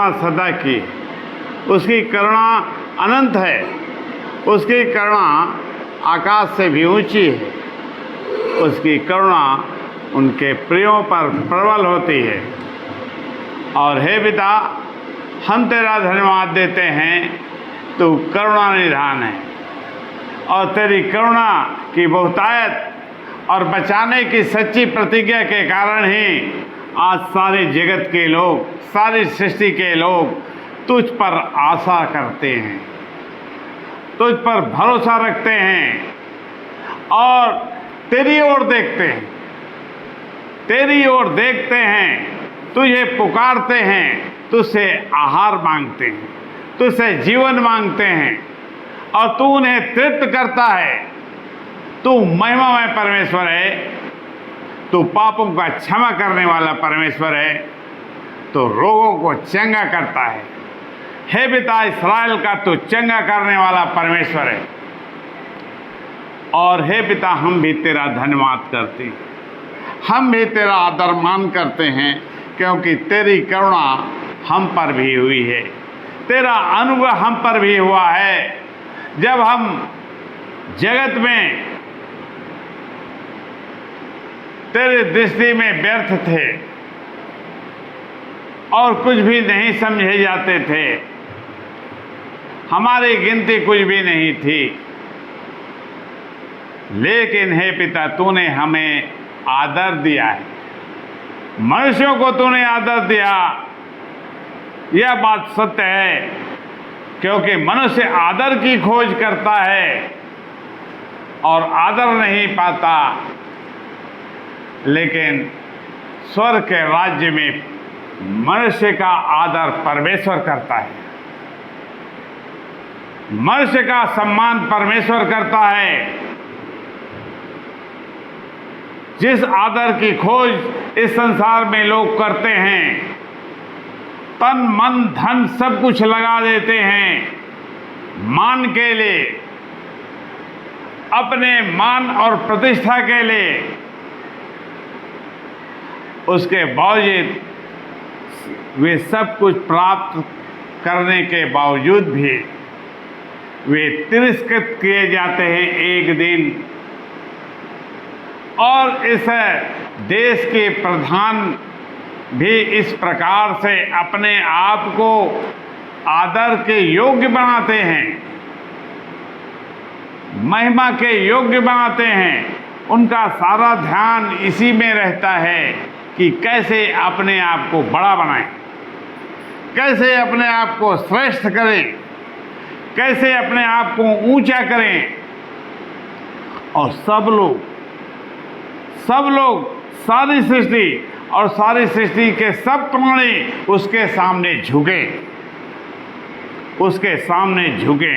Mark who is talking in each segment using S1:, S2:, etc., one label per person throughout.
S1: करुणा सदा की। उसकी करुणा अनंत है, उसकी करुणा आकाश से भी ऊंची है, उसकी करुणा उनके प्रियों पर प्रबल होती है। और हे पिता, हम तेरा धन्यवाद देते हैं, तू करुणा निधान है और तेरी करुणा की बहुतायत और बचाने की सच्ची प्रतिज्ञा के कारण ही आज सारे जगत के लोग, सारी सृष्टि के लोग तुझ पर आशा करते हैं, तुझ पर भरोसा रखते हैं और तेरी ओर देखते हैं, तेरी ओर देखते हैं, तुझे पुकारते हैं, तुझसे आहार मांगते हैं, तुझसे जीवन मांगते हैं और तू उन्हें तृप्त करता है। तू महिमामय परमेश्वर है, तू पापों का क्षमा करने वाला परमेश्वर है, तो रोगों को चंगा करता है। हे पिता, इस्राएल का तू चंगा करने वाला परमेश्वर है। और हे पिता, हम भी तेरा धन्यवाद करते हैं, हम भी तेरा आदर मान करते हैं, क्योंकि तेरी करुणा हम पर भी हुई है, तेरा अनुग्रह हम पर भी हुआ है। जब हम जगत में तेरी दृष्टि में व्यर्थ थे और कुछ भी नहीं समझे जाते थे, हमारी गिनती कुछ भी नहीं थी, लेकिन हे पिता, तूने हमें आदर दिया है, मनुष्यों को तूने आदर दिया। यह बात सत्य है, क्योंकि मनुष्य आदर की खोज करता है और आदर नहीं पाता, लेकिन स्वर्ग के राज्य में मनुष्य का आदर परमेश्वर करता है, मनुष्य का सम्मान परमेश्वर करता है। जिस आदर की खोज इस संसार में लोग करते हैं, तन मन धन सब कुछ लगा देते हैं मान के लिए, अपने मान और प्रतिष्ठा के लिए, उसके बावजूद वे सब कुछ प्राप्त करने के बावजूद भी वे तिरस्कृत किए जाते हैं एक दिन। और इस देश के प्रधान भी इस प्रकार से अपने आप को आदर के योग्य बनाते हैं, महिमा के योग्य बनाते हैं। उनका सारा ध्यान इसी में रहता है कि कैसे अपने आप को बड़ा बनाएं, कैसे अपने आप को श्रेष्ठ करें, कैसे अपने आप को ऊंचा करें। और सब लोग सारी सृष्टि और सारी सृष्टि के सब प्राणी उसके सामने झुके, उसके सामने झुके।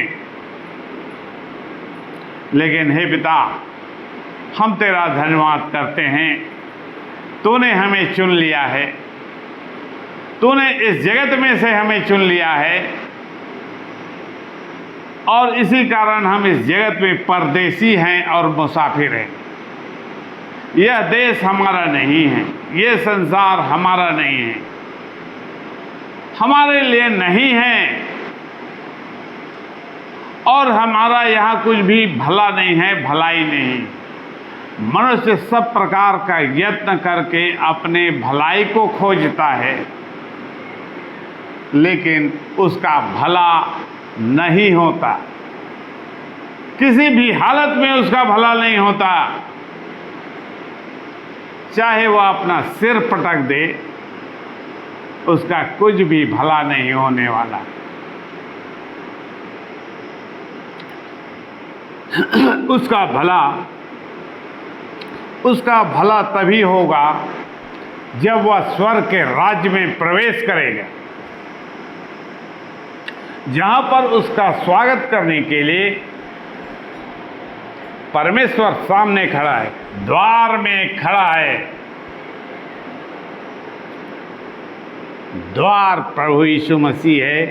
S1: लेकिन हे पिता, हम तेरा धन्यवाद करते हैं, तूने हमें चुन लिया है, तूने इस जगत में से हमें चुन लिया है और इसी कारण हम इस जगत में परदेसी हैं और मुसाफिर हैं। यह देश हमारा नहीं है, यह संसार हमारा नहीं है, हमारे लिए नहीं है और हमारा यहाँ कुछ भी भला नहीं है, भलाई नहीं। मनुष्य सब प्रकार का यत्न करके अपने भलाई को खोजता है, लेकिन उसका भला नहीं होता, किसी भी हालत में उसका भला नहीं होता। चाहे वह अपना सिर पटक दे, उसका कुछ भी भला नहीं होने वाला। उसका भला तभी होगा जब वह स्वर्ग के राज्य में प्रवेश करेगा, जहां पर उसका स्वागत करने के लिए परमेश्वर सामने खड़ा है, द्वार में खड़ा है। द्वार प्रभु यीशु मसीह है,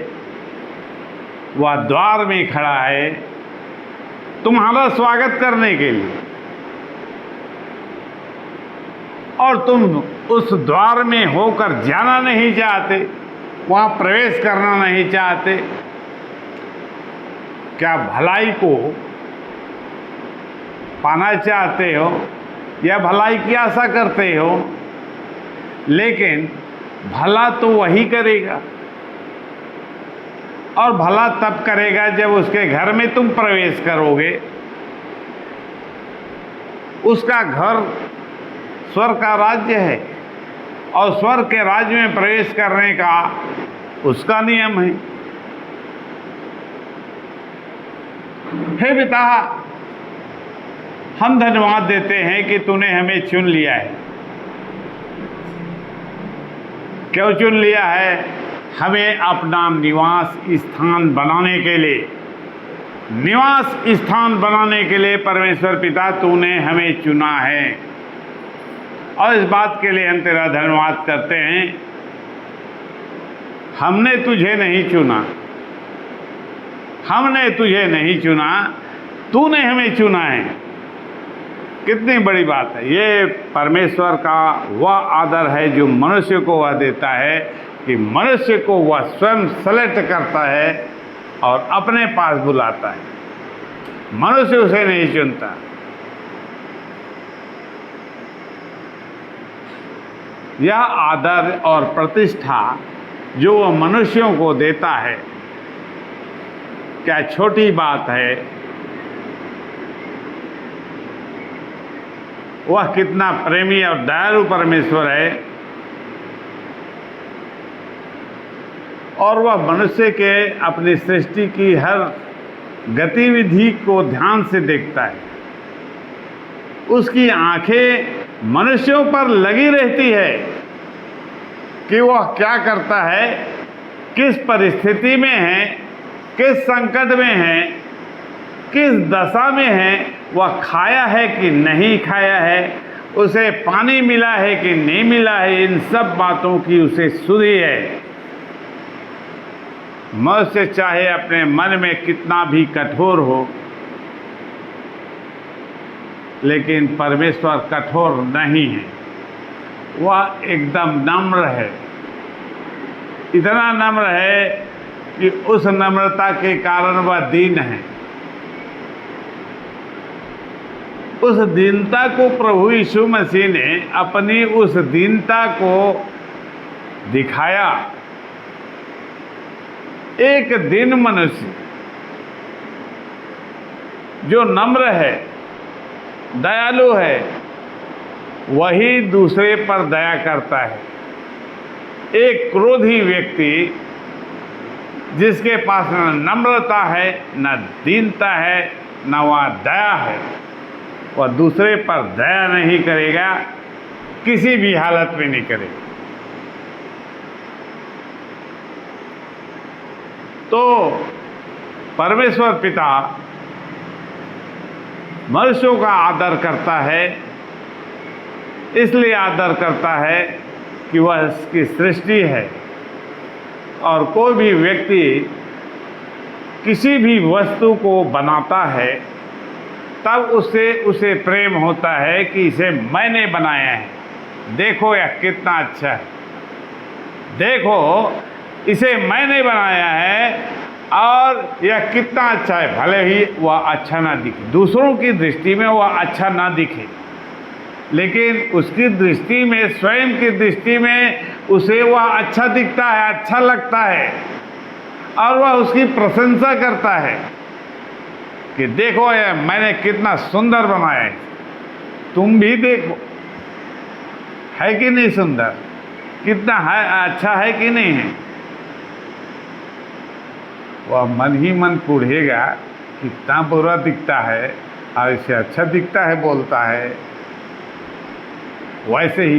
S1: वह द्वार में खड़ा है तुम्हारा स्वागत करने के लिए, और तुम उस द्वार में होकर जाना नहीं चाहते, वहाँ प्रवेश करना नहीं चाहते? क्या भलाई को पाना चाहते हो या भलाई की आशा करते हो? लेकिन भला तो वही करेगा, और भला तब करेगा जब उसके घर में तुम प्रवेश करोगे। उसका घर स्वर्ग का राज्य है, और स्वर्ग के राज्य में प्रवेश करने का उसका नियम है। हे पिता, हम धन्यवाद देते हैं कि तूने हमें चुन लिया है। क्यों चुन लिया है? हमें अपना निवास स्थान बनाने के लिए, निवास स्थान बनाने के लिए परमेश्वर पिता तूने हमें चुना है, और इस बात के लिए हम तेरा धन्यवाद करते हैं। हमने तुझे नहीं चुना, हमने तुझे नहीं चुना, तूने हमें चुना है। कितनी बड़ी बात है! ये परमेश्वर का वह आदर है जो मनुष्य को वह देता है, कि मनुष्य को वह स्वयं सेलेक्ट करता है और अपने पास बुलाता है। मनुष्य उसे नहीं चुनता। यह आदर और प्रतिष्ठा जो वह मनुष्यों को देता है, क्या छोटी बात है? वह कितना प्रेमी और दयालु परमेश्वर है, और वह मनुष्य के अपनी सृष्टि की हर गतिविधि को ध्यान से देखता है। उसकी आंखें मनुष्यों पर लगी रहती है कि वह क्या करता है, किस परिस्थिति में है, किस संकट में है, किस दशा में है, वह खाया है कि नहीं खाया है, उसे पानी मिला है कि नहीं मिला है। इन सब बातों की उसे सुधि है। मनुष्य चाहे अपने मन में कितना भी कठोर हो, लेकिन परमेश्वर कठोर नहीं है। वह एकदम नम्र है, इतना नम्र है कि उस नम्रता के कारण वह दीन है। उस दीनता को प्रभु यीशु मसीह ने अपनी उस दीनता को दिखाया। एक दिन मनुष्य जो नम्र है, दयालु है, वही दूसरे पर दया करता है। एक क्रोधी व्यक्ति जिसके पास न नम्रता है, न दीनता है, न वह दया है, वह दूसरे पर दया नहीं करेगा, किसी भी हालत में नहीं करेगा। तो परमेश्वर पिता मनुष्यों का आदर करता है, इसलिए आदर करता है कि वह इसकी सृष्टि है, और कोई भी व्यक्ति किसी भी वस्तु को बनाता है तब उसे प्रेम होता है कि इसे मैंने बनाया है, देखो यह कितना अच्छा है, देखो इसे मैंने बनाया है और यह कितना अच्छा है। भले ही वह अच्छा ना दिखे, दूसरों की दृष्टि में वह अच्छा ना दिखे, लेकिन उसकी दृष्टि में, स्वयं की दृष्टि में उसे वह अच्छा दिखता है, अच्छा लगता है, और वह उसकी प्रशंसा करता है कि देखो ये मैंने कितना सुंदर बनाया है, तुम भी देखो, है कि नहीं सुंदर, कितना है, अच्छा है कि नहीं है। वह मन ही मन कूढ़ेगा कितना बुरा दिखता है और इसे अच्छा दिखता है बोलता है। वैसे ही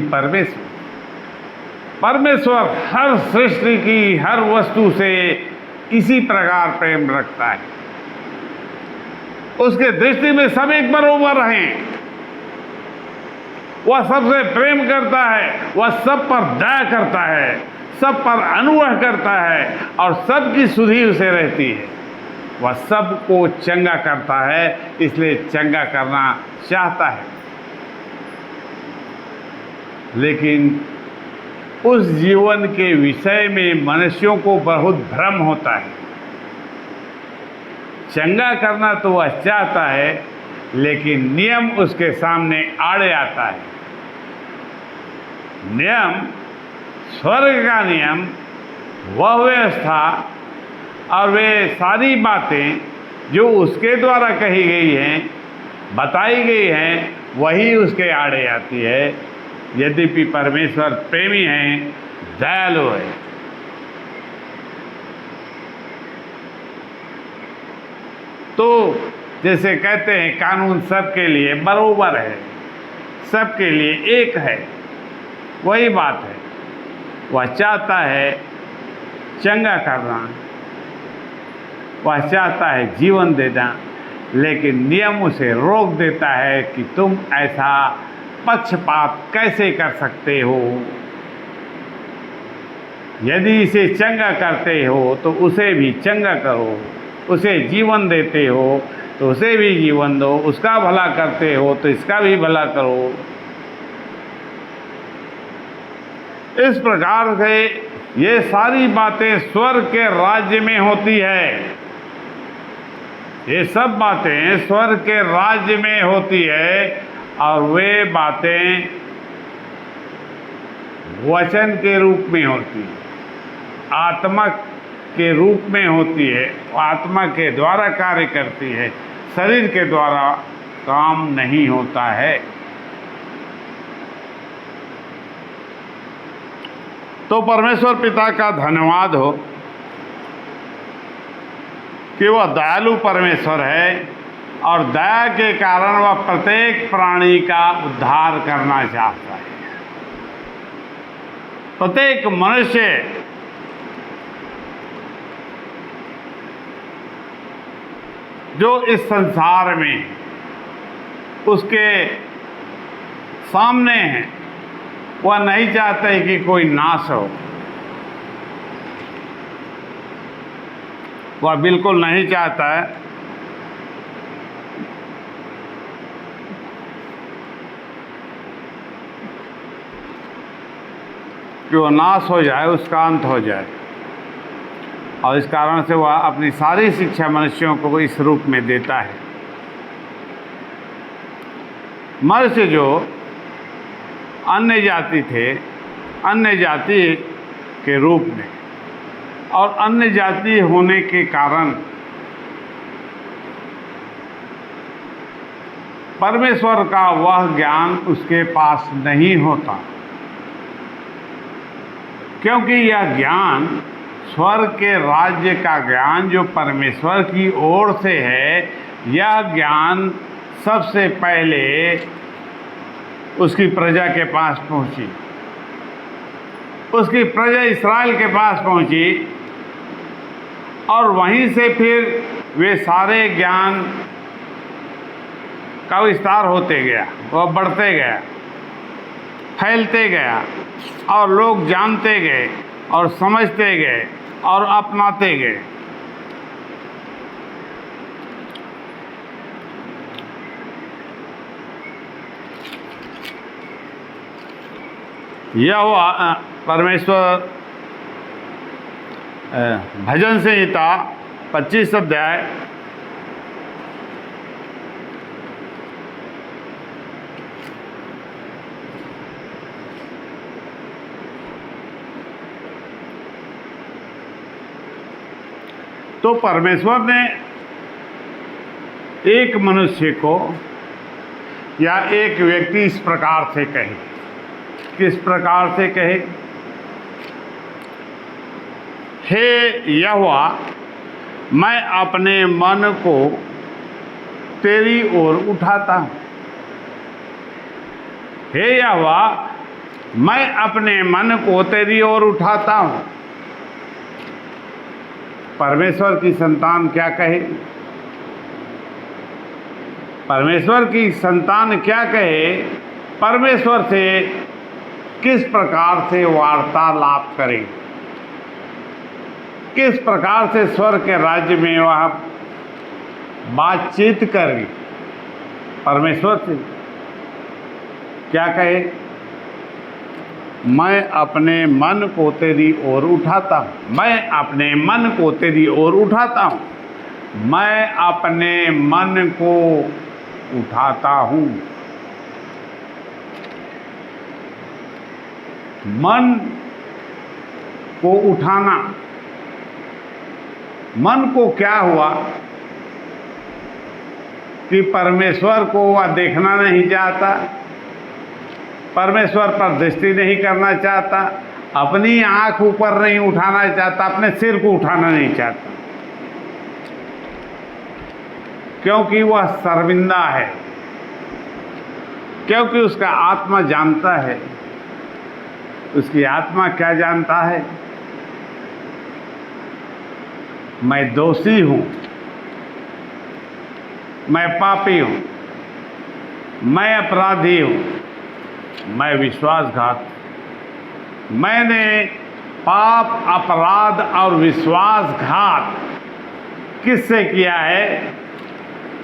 S1: परमेश्वर हर सृष्टि की हर वस्तु से इसी प्रकार प्रेम रखता है। उसके दृष्टि में सब एक बराबर हैं। वह सबसे प्रेम करता है, वह सब पर दया करता है, सब पर अनुग्रह करता है, और सबकी सुधि उसे रहती है। वह सबको चंगा करता है, इसलिए चंगा करना चाहता है। लेकिन उस जीवन के विषय में मनुष्यों को बहुत भ्रम होता है। चंगा करना तो वह चाहता है, लेकिन नियम उसके सामने आड़े आता है। नियम, स्वर्ग का नियम, वह व्यवस्था और वे सारी बातें जो उसके द्वारा कही गई हैं, बताई गई हैं, वही उसके आड़े आती है। यद्यपि परमेश्वर प्रेमी हैं, दयालु है। तो जैसे कहते हैं कानून सबके लिए बराबर है, सबके लिए एक है, वही बात है। वह चाहता है चंगा करना, वह चाहता है जीवन देना, लेकिन नियम उसे रोक देता है कि तुम ऐसा पक्षपात कैसे कर सकते हो। यदि इसे चंगा करते हो तो उसे भी चंगा करो, उसे जीवन देते हो तो उसे भी जीवन दो, उसका भला करते हो तो इसका भी भला करो। इस प्रकार से ये सारी बातें स्वर्ग के राज्य में होती है। ये सब बातें स्वर्ग के राज्य में होती है, और वे बातें वचन के रूप में होती है, आत्मा के रूप में होती है, आत्मा के द्वारा कार्य करती है, शरीर के द्वारा काम नहीं होता है। तो परमेश्वर पिता का धन्यवाद हो कि वह दयालु परमेश्वर है, और दया के कारण वह प्रत्येक प्राणी का उद्धार करना चाहता है। प्रत्येक मनुष्य जो इस संसार में उसके सामने है, वह नहीं चाहते कि कोई नाश हो। वह बिल्कुल नहीं चाहता है कि वो नाश हो जाए, उसका अंत हो जाए। और इस कारण से वह अपनी सारी शिक्षा मनुष्यों को इस रूप में देता है। मनुष्य जो अन्य जाति थे, अन्य जाति के रूप में, और अन्य जाति होने के कारण परमेश्वर का वह ज्ञान उसके पास नहीं होता, क्योंकि यह ज्ञान स्वर्ग के राज्य का ज्ञान जो परमेश्वर की ओर से है, यह ज्ञान सबसे पहले उसकी प्रजा के पास पहुंची, उसकी प्रजा इस्राएल के पास पहुंची, और वहीं से फिर वे सारे ज्ञान का विस्तार होते गया, वह बढ़ते गया, फैलते गया, और लोग जानते गए और समझते गए और अपनाते गए। यह हुआ परमेश्वर भजन संहिता 25 अध्याय तो परमेश्वर ने एक मनुष्य को या एक व्यक्ति इस प्रकार से कहे। किस प्रकार से कहे? हे यहोवा, मैं अपने मन को तेरी ओर उठाता हूँ। हे यहोवा, मैं अपने मन को तेरी ओर उठाता हूँ। परमेश्वर की संतान क्या कहे? परमेश्वर की संतान क्या कहे? परमेश्वर से किस प्रकार से वार्तालाप करें, किस प्रकार से स्वर्ग के राज्य में वह बातचीत करें। परमेश्वर से क्या कहे? मैं अपने मन को तेरी ओर उठाता हूँ। मैं अपने मन को तेरी ओर उठाता हूँ। मैं अपने मन को उठाता हूँ। मन को उठाना, मन को क्या हुआ कि परमेश्वर को वह देखना नहीं चाहता, परमेश्वर पर दृष्टि नहीं करना चाहता, अपनी आंख ऊपर नहीं उठाना चाहता, अपने सिर को उठाना नहीं चाहता, क्योंकि वह शर्मिंदा है, क्योंकि उसका आत्मा जानता है। उसकी आत्मा क्या जानता है? मैं दोषी हूं, मैं पापी हूं, मैं अपराधी हूं, मैं विश्वासघात। मैंने पाप, अपराध और विश्वासघात किससे किया है?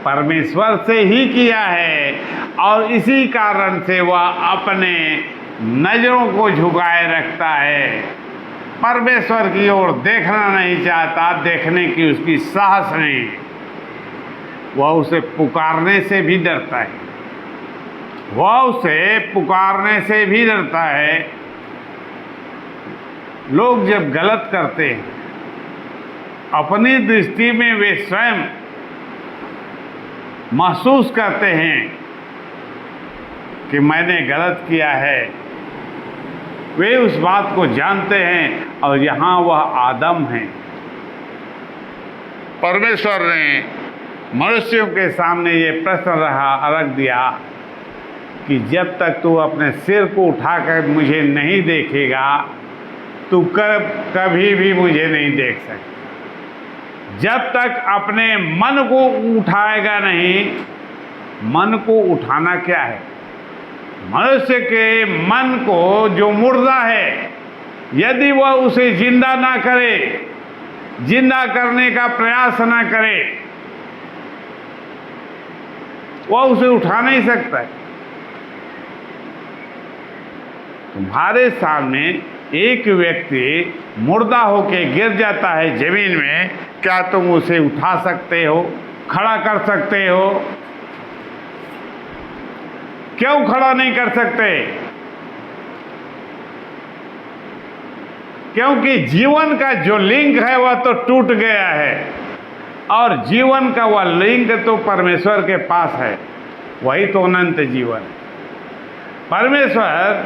S1: परमेश्वर से ही किया है। और इसी कारण से वह अपने नजरों को झुकाए रखता है, परमेश्वर की ओर देखना नहीं चाहता, देखने की उसकी साहस नहीं। वह उसे पुकारने से भी डरता है, वह उसे पुकारने से भी डरता है। लोग जब गलत करते हैं, अपनी दृष्टि में वे स्वयं महसूस करते हैं कि मैंने गलत किया है, वे उस बात को जानते हैं। और यहाँ वह आदम है। परमेश्वर ने मनुष्यों के सामने ये प्रश्न रख दिया कि जब तक तू अपने सिर को उठाकर मुझे नहीं देखेगा, तू कभी भी मुझे नहीं देख सकता। जब तक अपने मन को उठाएगा नहीं। मन को उठाना क्या है? मनुष्य के मन को जो मुर्दा है, यदि वह उसे जिंदा ना करे, जिंदा करने का प्रयास ना करे, वह उसे उठा नहीं सकता है। तुम्हारे सामने एक व्यक्ति मुर्दा होके गिर जाता है जमीन में, क्या तुम उसे उठा सकते हो, खड़ा कर सकते हो? क्यों खड़ा नहीं कर सकते? क्योंकि जीवन का जो लिंक है वह तो टूट गया है, और जीवन का वह लिंक तो परमेश्वर के पास है, वही तो अनंत जीवन है। परमेश्वर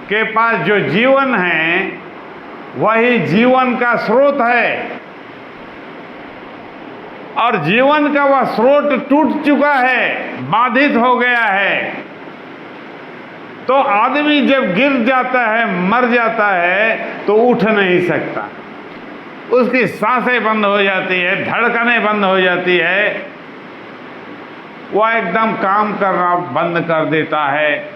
S1: के पास जो जीवन है वही जीवन का स्रोत है, और जीवन का वह स्रोत टूट चुका है, बाधित हो गया है। तो आदमी जब गिर जाता है, मर जाता है, तो उठ नहीं सकता। उसकी सांसें बंद हो जाती है, धड़कनें बंद हो जाती है, वह एकदम काम करना बंद कर देता है।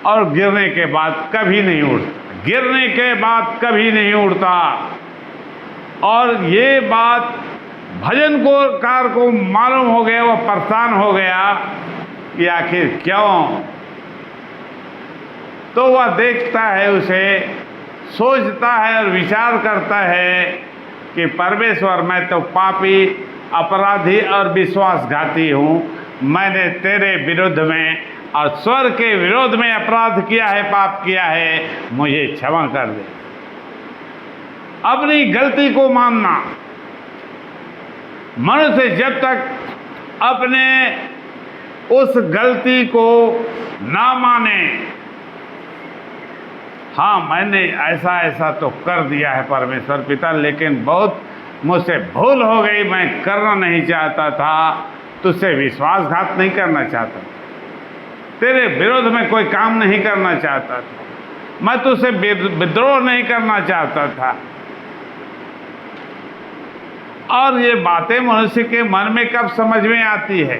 S1: और गिरने के बाद कभी नहीं उठता, गिरने के बाद कभी नहीं उठता। और ये बात भजनकार को मालूम हो गया, वह परेशान हो गया कि आखिर क्यों। तो वह देखता है, उसे सोचता है और विचार करता है कि परमेश्वर, मैं तो पापी, अपराधी और विश्वासघाती हूँ। मैंने तेरे विरुद्ध में और स्वर्ग के विरोध में अपराध किया है, पाप किया है, मुझे क्षमा कर दे। अपनी गलती को मानना। मनुष्य जब तक अपने उस गलती को ना माने, हाँ मैंने ऐसा ऐसा तो कर दिया है परमेश्वर पिता, लेकिन बहुत मुझसे भूल हो गई, मैं करना नहीं चाहता था, तुझसे विश्वासघात नहीं करना चाहता, तेरे विरोध में कोई काम नहीं करना चाहता था, मैं तुझसे विद्रोह नहीं करना चाहता था। और ये बातें मनुष्य के मन में कब समझ में आती है?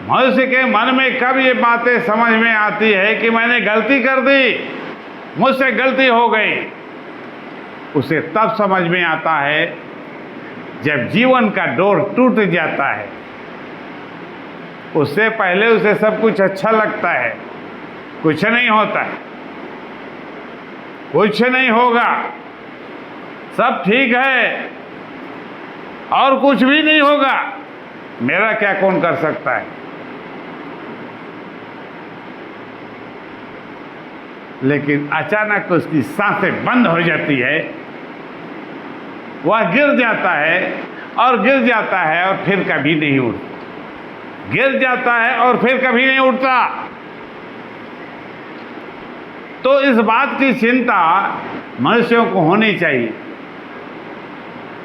S1: मनुष्य के मन में कब ये बातें समझ में आती है कि मैंने गलती कर दी, मुझसे गलती हो गई? उसे तब समझ में आता है जब जीवन का डोर टूट जाता है, उससे पहले उसे सब कुछ अच्छा लगता है, कुछ नहीं होता है, कुछ नहीं होगा, सब ठीक है और कुछ भी नहीं होगा, मेरा क्या कौन कर सकता है। लेकिन अचानक उसकी सांसें बंद हो जाती है, वह गिर जाता है और गिर जाता है और फिर कभी नहीं उठता, गिर जाता है और फिर कभी नहीं उठता। तो इस बात की चिंता मनुष्यों को होनी चाहिए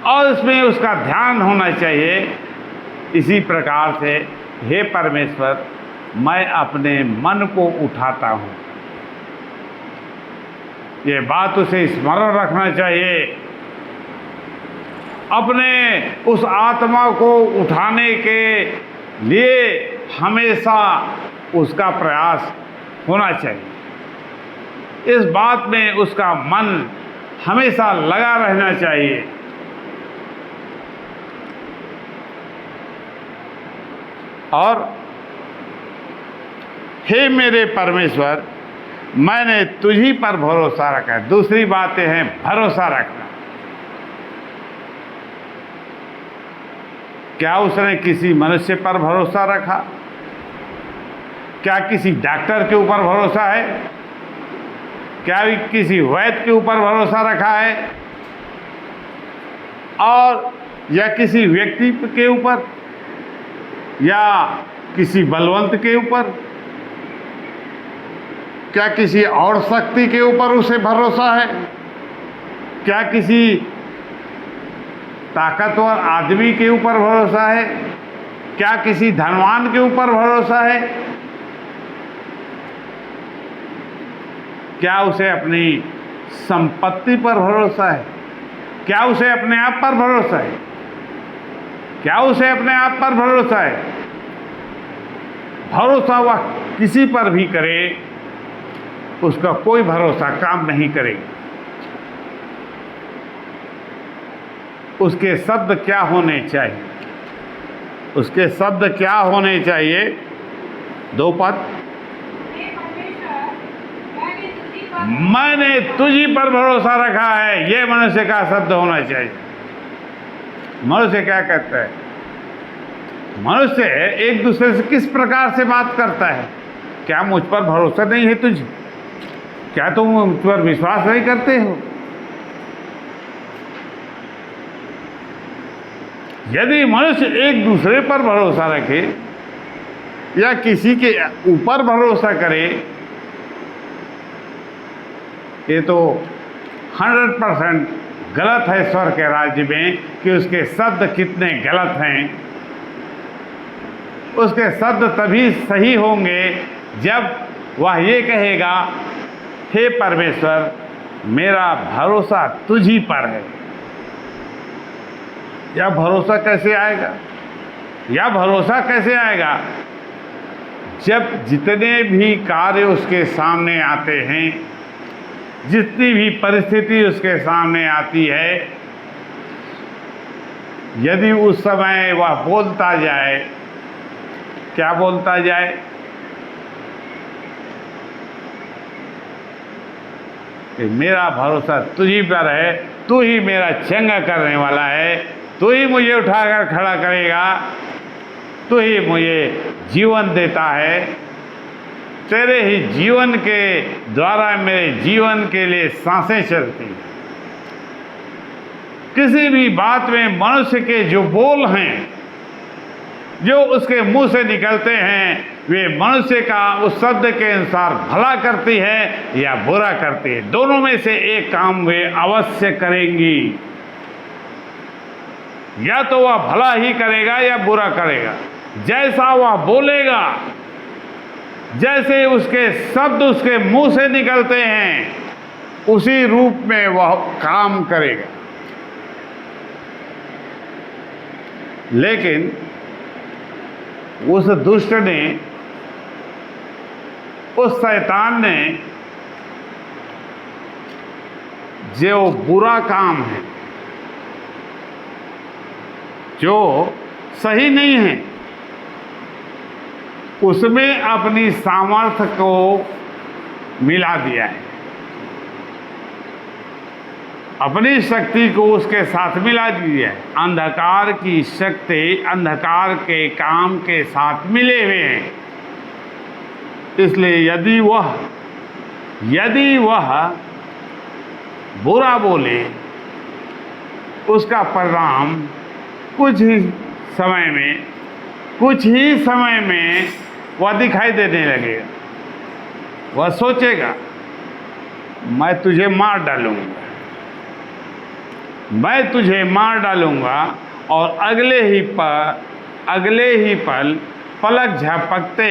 S1: और इसमें उसका ध्यान होना चाहिए। इसी प्रकार से हे परमेश्वर, मैं अपने मन को उठाता हूँ, ये बात उसे स्मरण रखना चाहिए। अपने उस आत्मा को उठाने के लिए हमेशा उसका प्रयास होना चाहिए, इस बात में उसका मन हमेशा लगा रहना चाहिए। और हे मेरे परमेश्वर, मैंने तुझी पर भरोसा रखा। दूसरी बातें हैं भरोसा रखना। क्या उसने किसी मनुष्य पर भरोसा रखा? क्या किसी डॉक्टर के ऊपर भरोसा है? क्या किसी वैद्य के ऊपर भरोसा रखा है? और या किसी व्यक्ति के ऊपर या किसी बलवंत के ऊपर? क्या किसी और शक्ति के ऊपर उसे भरोसा है? क्या किसी ताकतवर आदमी के ऊपर भरोसा है? क्या किसी धनवान के ऊपर भरोसा है? क्या उसे अपनी संपत्ति पर भरोसा है? क्या उसे अपने आप पर भरोसा है? क्या उसे अपने आप पर भरोसा है? भरोसा वह किसी पर भी करे, उसका कोई भरोसा काम नहीं करेगा। उसके शब्द क्या होने चाहिए? उसके शब्द क्या होने चाहिए? 2 पद, मैंने तुझी पर भरोसा रखा है, यह मनुष्य का शब्द होना चाहिए। मनुष्य क्या कहता है? मनुष्य एक दूसरे से किस प्रकार से बात करता है? क्या मुझ पर भरोसा नहीं है तुझे? क्या तुम मुझ पर विश्वास नहीं करते हो? यदि मनुष्य एक दूसरे पर भरोसा रखे या किसी के ऊपर भरोसा करे, ये तो 100% गलत है स्वर्ग के राज्य में कि उसके शब्द कितने गलत हैं। उसके शब्द तभी सही होंगे जब वह ये कहेगा, हे परमेश्वर, मेरा भरोसा तुझी पर है। यह भरोसा कैसे आएगा? यह भरोसा कैसे आएगा? जब जितने भी कार्य उसके सामने आते हैं, जितनी भी परिस्थिति उसके सामने आती है, यदि उस समय वह बोलता जाए, क्या बोलता जाए? कि मेरा भरोसा तुझी पर है, तू ही मेरा चंगा करने वाला है, तू ही मुझे उठाकर खड़ा करेगा, तू ही मुझे जीवन देता है, तेरे ही जीवन के द्वारा मेरे जीवन के लिए सांसें चलती। किसी भी बात में मनुष्य के जो बोल हैं, जो उसके मुंह से निकलते हैं, वे मनुष्य का उस शब्द के अनुसार भला करती है या बुरा करती है। दोनों में से एक काम वे अवश्य करेंगी। या तो वह भला ही करेगा या बुरा करेगा। जैसा वह बोलेगा, जैसे उसके शब्द उसके मुंह से निकलते हैं, उसी रूप में वह काम करेगा। लेकिन उस दुष्ट ने, उस शैतान ने, जो बुरा काम है, जो सही नहीं है, उसमें अपनी सामर्थ्य को मिला दिया है, अपनी शक्ति को उसके साथ मिला दिया है। अंधकार की शक्ति अंधकार के काम के साथ मिले हुए हैं। इसलिए यदि वह बुरा बोले, उसका परिणाम कुछ ही समय में वह दिखाई देने लगेगा। वह सोचेगा मैं तुझे मार डालूंगा, और अगले ही पल पलक झपकते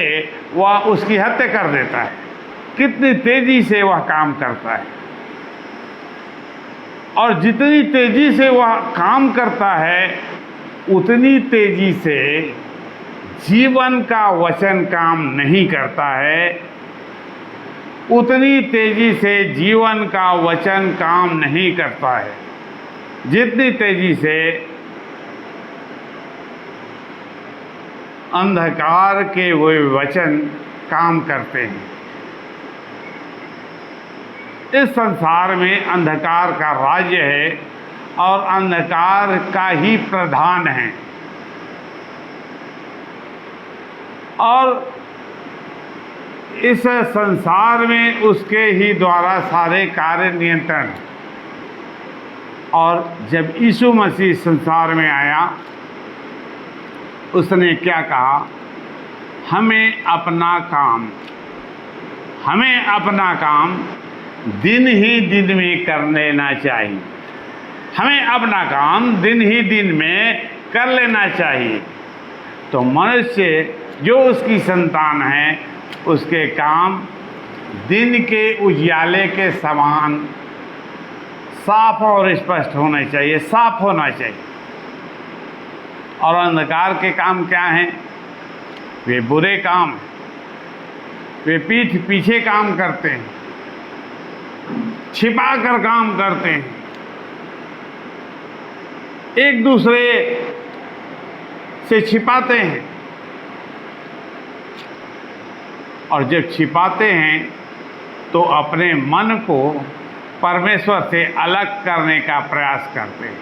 S1: वह उसकी हत्या कर देता है। कितनी तेजी से वह काम करता है, और जितनी तेजी से वह काम करता है उतनी तेजी से जीवन का वचन काम नहीं करता है, उतनी तेजी से जीवन का वचन काम नहीं करता है जितनी तेजी से अंधकार के वो वचन काम करते हैं। इस संसार में अंधकार का राज्य है और अंधकार का ही प्रधान है, और इस संसार में उसके ही द्वारा सारे कार्य नियंत्रण। और जब यीशु मसीह संसार में आया, उसने क्या कहा? हमें अपना काम दिन ही दिन में कर लेना चाहिए। हमें अपना काम दिन ही दिन में कर लेना चाहिए। तो मनुष्य जो उसकी संतान है, उसके काम दिन के उजियाले के समान साफ और स्पष्ट होना चाहिए, साफ होना चाहिए। और अंधकार के काम क्या हैं? वे बुरे काम, वे पीठ पीछे काम करते हैं, छिपा कर काम करते हैं, एक दूसरे से छिपाते हैं। और जब छिपाते हैं तो अपने मन को परमेश्वर से अलग करने का प्रयास करते हैं।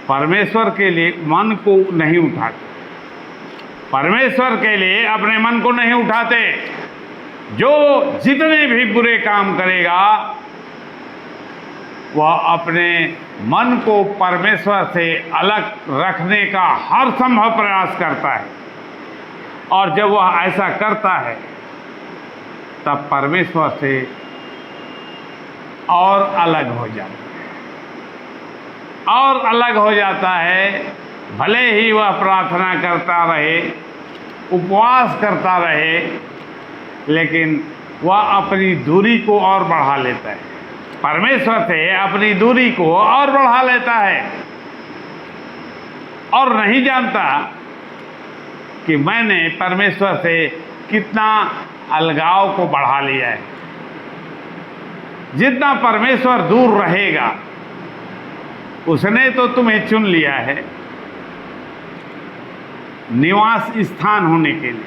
S1: परमेश्वर के लिए मन को नहीं उठाते, परमेश्वर के लिए अपने मन को नहीं उठाते। जो जितने भी बुरे काम करेगा, वह अपने मन को परमेश्वर से अलग रखने का हर संभव प्रयास करता है। और जब वह ऐसा करता है, तब परमेश्वर से और अलग हो जाता है, भले ही वह प्रार्थना करता रहे, उपवास करता रहे, लेकिन वह अपनी दूरी को और बढ़ा लेता है। परमेश्वर से अपनी दूरी को और बढ़ा लेता है, और नहीं जानता कि मैंने परमेश्वर से कितना अलगाव को बढ़ा लिया है। जितना परमेश्वर दूर रहेगा, उसने तो तुम्हें चुन लिया है निवास स्थान होने के लिए।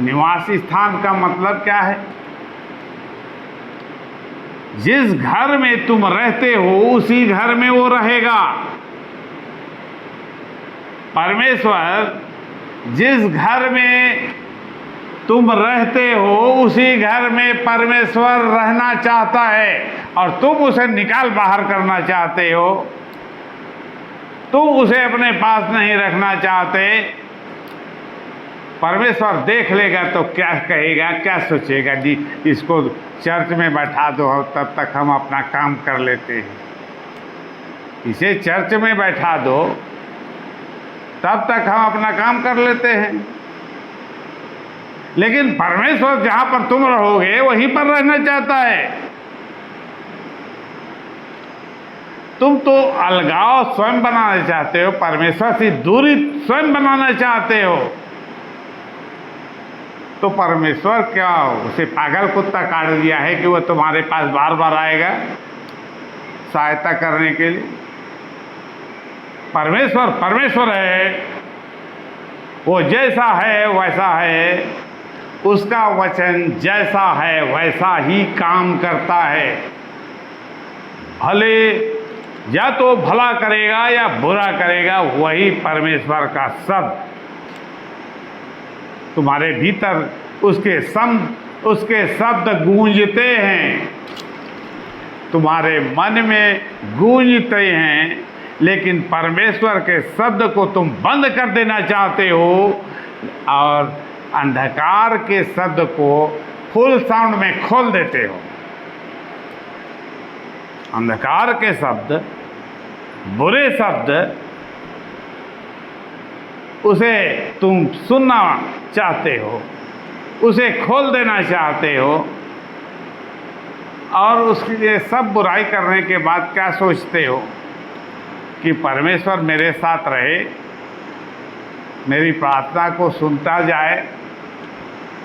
S1: निवास स्थान का मतलब क्या है? जिस घर में तुम रहते हो, उसी घर में वो रहेगा। परमेश्वर जिस घर में तुम रहते हो, उसी घर में परमेश्वर रहना चाहता है, और तुम उसे निकाल बाहर करना चाहते हो। तुम उसे अपने पास नहीं रखना चाहते। परमेश्वर देख लेगा तो क्या कहेगा, क्या सोचेगा? जी, इसको चर्च में बैठा दो, तब तक हम अपना काम कर लेते हैं। इसे चर्च में बैठा दो, तब तक हम अपना काम कर लेते हैं। लेकिन परमेश्वर जहां पर तुम रहोगे, वहीं पर रहना चाहता है। तुम तो अलगाव स्वयं बनाना चाहते हो, परमेश्वर से दूरी स्वयं बनाना चाहते हो। तो परमेश्वर क्या उसे पागल कुत्ता काट दिया है कि वह तुम्हारे पास बार बार आएगा सहायता करने के लिए? परमेश्वर है, वो जैसा है वैसा है, उसका वचन जैसा है वैसा ही काम करता है। भले या तो भला करेगा या बुरा करेगा, वही परमेश्वर का शब्द तुम्हारे भीतर उसके शब्द गूंजते हैं, तुम्हारे मन में गूंजते हैं। लेकिन परमेश्वर के शब्द को तुम बंद कर देना चाहते हो और अंधकार के शब्द को फुल साउंड में खोल देते हो। अंधकार के शब्द, बुरे शब्द, उसे तुम सुनना चाहते हो, उसे खोल देना चाहते हो और उसके लिए सब बुराई करने के बाद क्या सोचते हो कि परमेश्वर मेरे साथ रहे, मेरी प्रार्थना को सुनता जाए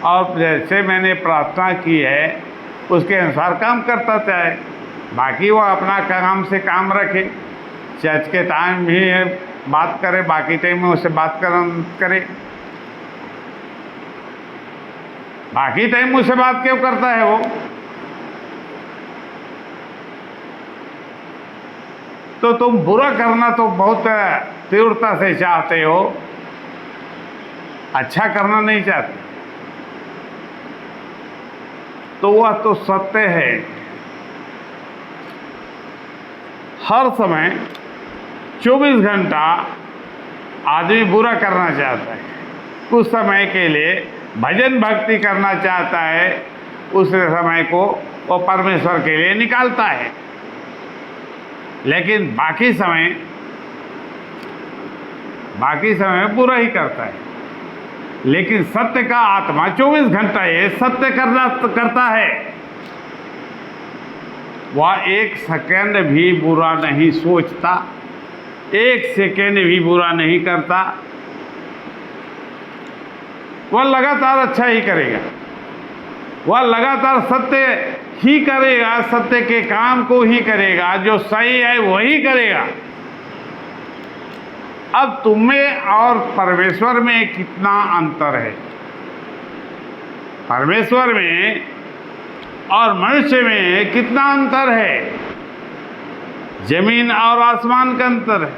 S1: और जैसे मैंने प्रार्थना की है उसके अनुसार काम करता जाए। बाकी वो अपना काम से काम रखे, चर्च के टाइम भी बात करे, बाकी टाइम में उससे बात करे। बाकी टाइम मुझसे बात क्यों करता है वो? तो तुम बुरा करना तो बहुत तीव्रता से चाहते हो, अच्छा करना नहीं चाहते। तो वह तो सत्य है। हर समय 24 घंटा आदमी बुरा करना चाहता है, कुछ समय के लिए भजन भक्ति करना चाहता है, उस समय को वो परमेश्वर के लिए निकालता है। लेकिन बाकी समय बुरा ही करता है। लेकिन सत्य का आत्मा 24 घंटा ये सत्य करता है। वह एक सेकंड भी बुरा नहीं सोचता, एक सेकंड भी बुरा नहीं करता। वह लगातार अच्छा ही करेगा, वह लगातार सत्य ही करेगा, सत्य के काम को ही करेगा, जो सही है वही करेगा। अब तुम्हें और परमेश्वर में कितना अंतर है? परमेश्वर में और मनुष्य में कितना अंतर है? जमीन और आसमान का अंतर है।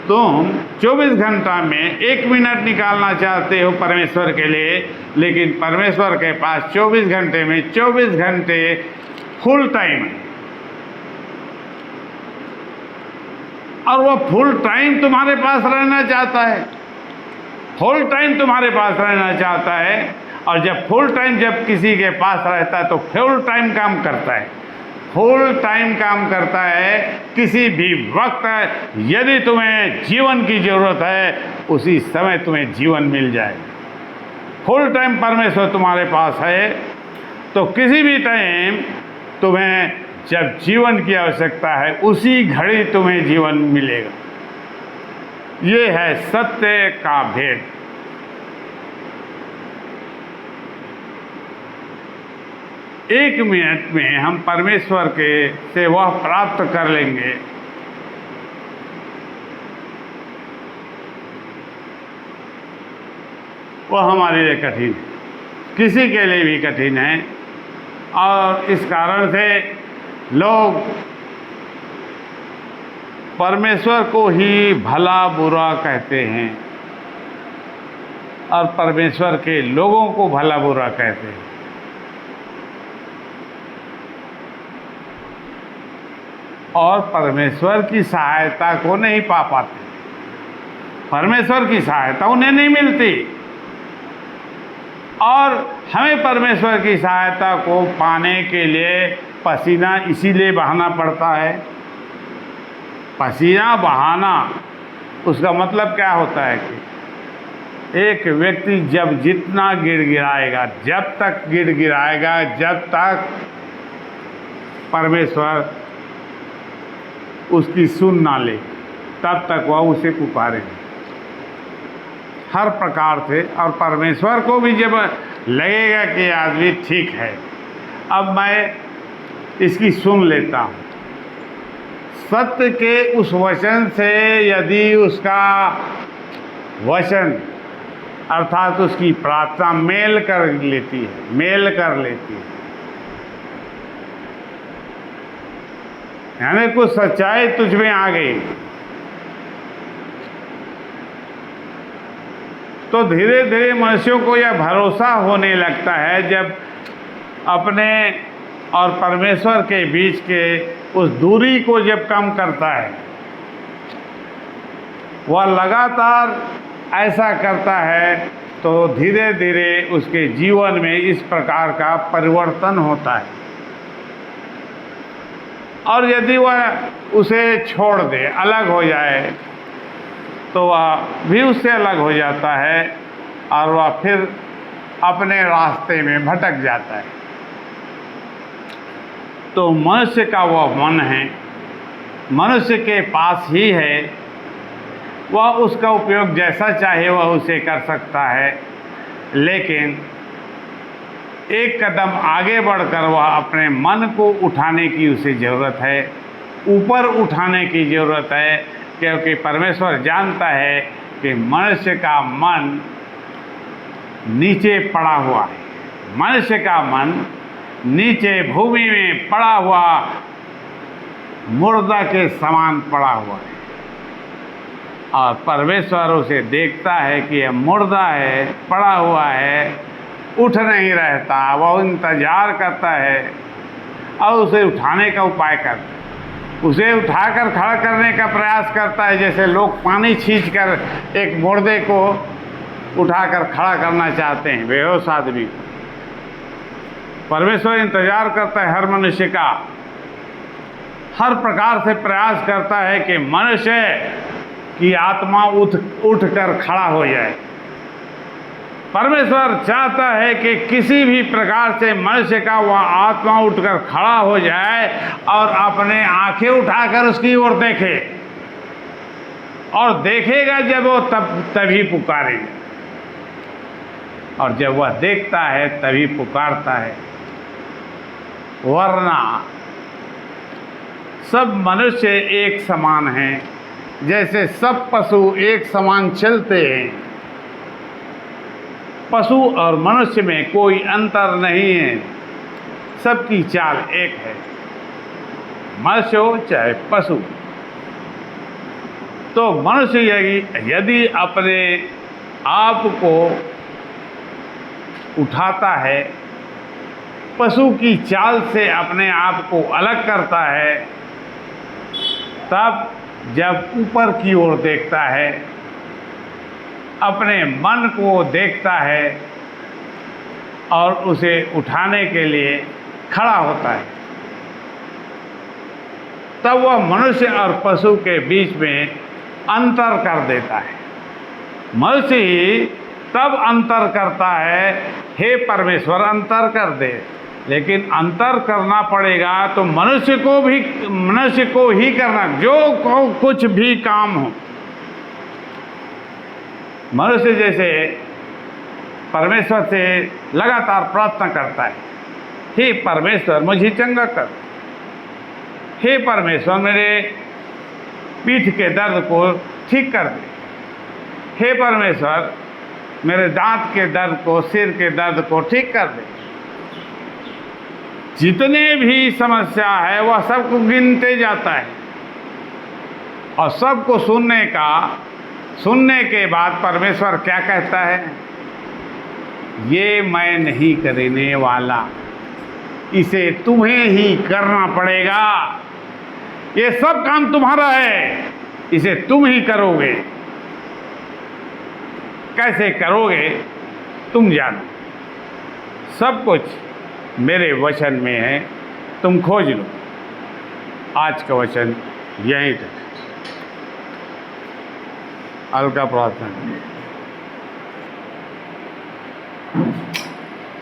S1: तुम 24 घंटा में 1 मिनट निकालना चाहते हो परमेश्वर के लिए, लेकिन परमेश्वर के पास 24 घंटे में 24 घंटे फुल टाइम है। और वो फुल टाइम तुम्हारे पास रहना चाहता है, फुल टाइम तुम्हारे पास रहना चाहता है। और जब फुल टाइम जब किसी के पास रहता है तो फुल टाइम काम करता है, फुल टाइम काम करता है। किसी भी वक्त यदि तुम्हें जीवन की ज़रूरत है, उसी समय तुम्हें जीवन मिल जाए। फुल टाइम परमेश्वर तुम्हारे पास है, तो किसी भी टाइम तुम्हें जब जीवन की आवश्यकता है, उसी घड़ी तुम्हें जीवन मिलेगा। ये है सत्य का भेद। एक मिनट में हम परमेश्वर के से वह प्राप्त कर लेंगे वह हमारे लिए कठिन है, किसी के लिए भी कठिन है। और इस कारण से लोग परमेश्वर को ही भला बुरा कहते हैं और परमेश्वर के लोगों को भला बुरा कहते हैं। और परमेश्वर की सहायता को नहीं पा पाते, परमेश्वर की सहायता उन्हें नहीं मिलती। और हमें परमेश्वर की सहायता को पाने के लिए पसीना इसीलिए बहाना पड़ता है। पसीना बहाना, उसका मतलब क्या होता है कि एक व्यक्ति जब जितना गिड़गिड़ाएगा, जब तक गिड़गिड़ाएगा, जब तक परमेश्वर उसकी सुन ना ले, तब तक वह उसे पुकारेगा हर प्रकार से। और परमेश्वर को भी जब लगेगा कि आदमी ठीक है, अब मैं इसकी सुन लेता हूँ, सत्य के उस वचन से यदि उसका वचन अर्थात उसकी प्रार्थना मेल कर लेती है। यानी कुछ सच्चाई तुझ में आ गई तो धीरे धीरे मनुष्यों को यह भरोसा होने लगता है, जब अपने और परमेश्वर के बीच के उस दूरी को जब कम करता है, वह लगातार ऐसा करता है तो धीरे धीरे उसके जीवन में इस प्रकार का परिवर्तन होता है। और यदि वह उसे छोड़ दे, अलग हो जाए, तो वह भी उससे अलग हो जाता है और वह फिर अपने रास्ते में भटक जाता है। तो मनुष्य का वह मन है, मनुष्य के पास ही है, वह उसका उपयोग जैसा चाहे वह उसे कर सकता है, लेकिन एक कदम आगे बढ़कर वह अपने मन को उठाने की उसे ज़रूरत है, ऊपर उठाने की ज़रूरत है, क्योंकि परमेश्वर जानता है कि मनुष्य का मन नीचे पड़ा हुआ है, मनुष्य का मन नीचे भूमि में पड़ा हुआ मुर्दा के समान पड़ा हुआ है। और परमेश्वर उसे देखता है कि यह मुर्दा है, पड़ा हुआ है, उठ नहीं रहता, वह इंतजार करता है और उसे उठाने का उपाय करता है, उसे उठाकर खड़ा करने का प्रयास करता है। जैसे लोग पानी खींचकर एक मुर्दे को उठाकर खड़ा करना चाहते हैं, बेहोश आदमी को। परमेश्वर इंतजार करता है हर मनुष्य का, हर प्रकार से प्रयास करता है कि मनुष्य की आत्मा उठकर खड़ा हो जाए। परमेश्वर चाहता है कि किसी भी प्रकार से मनुष्य का वह आत्मा उठकर खड़ा हो जाए और अपने आंखें उठाकर उसकी ओर देखे, और देखेगा जब वो तभी पुकारेगा, और जब वह देखता है तभी पुकारता है। वरना सब मनुष्य एक समान हैं, जैसे सब पशु एक समान चलते हैं। पशु और मनुष्य में कोई अंतर नहीं है, सबकी चाल एक है, मनुष्य हो चाहे पशु। तो मनुष्य यदि अपने आप को उठाता है, पशु की चाल से अपने आप को अलग करता है, तब जब ऊपर की ओर देखता है, अपने मन को देखता है और उसे उठाने के लिए खड़ा होता है, तब वह मनुष्य और पशु के बीच में अंतर कर देता है। मनुष्य ही तब अंतर करता है, हे परमेश्वर अंतर कर दे, लेकिन अंतर करना पड़ेगा तो मनुष्य को ही करना, जो कुछ भी काम हो। मनुष्य जैसे परमेश्वर से लगातार प्रार्थना करता है, हे परमेश्वर मुझे चंगा कर, हे परमेश्वर मेरे पीठ के दर्द को ठीक कर दे, हे परमेश्वर मेरे दांत के दर्द को, सिर के दर्द को ठीक कर दे। जितने भी समस्या है वह सबको गिनते जाता है, और सबको सुनने के बाद परमेश्वर क्या कहता है, ये मैं नहीं करने वाला, इसे तुम्हें ही करना पड़ेगा, ये सब काम तुम्हारा है, इसे तुम ही करोगे। कैसे करोगे तुम जानो, सब कुछ मेरे वचन में है, तुम खोज लो। आज का वचन यहीं तक। हल्का प्रार्थना।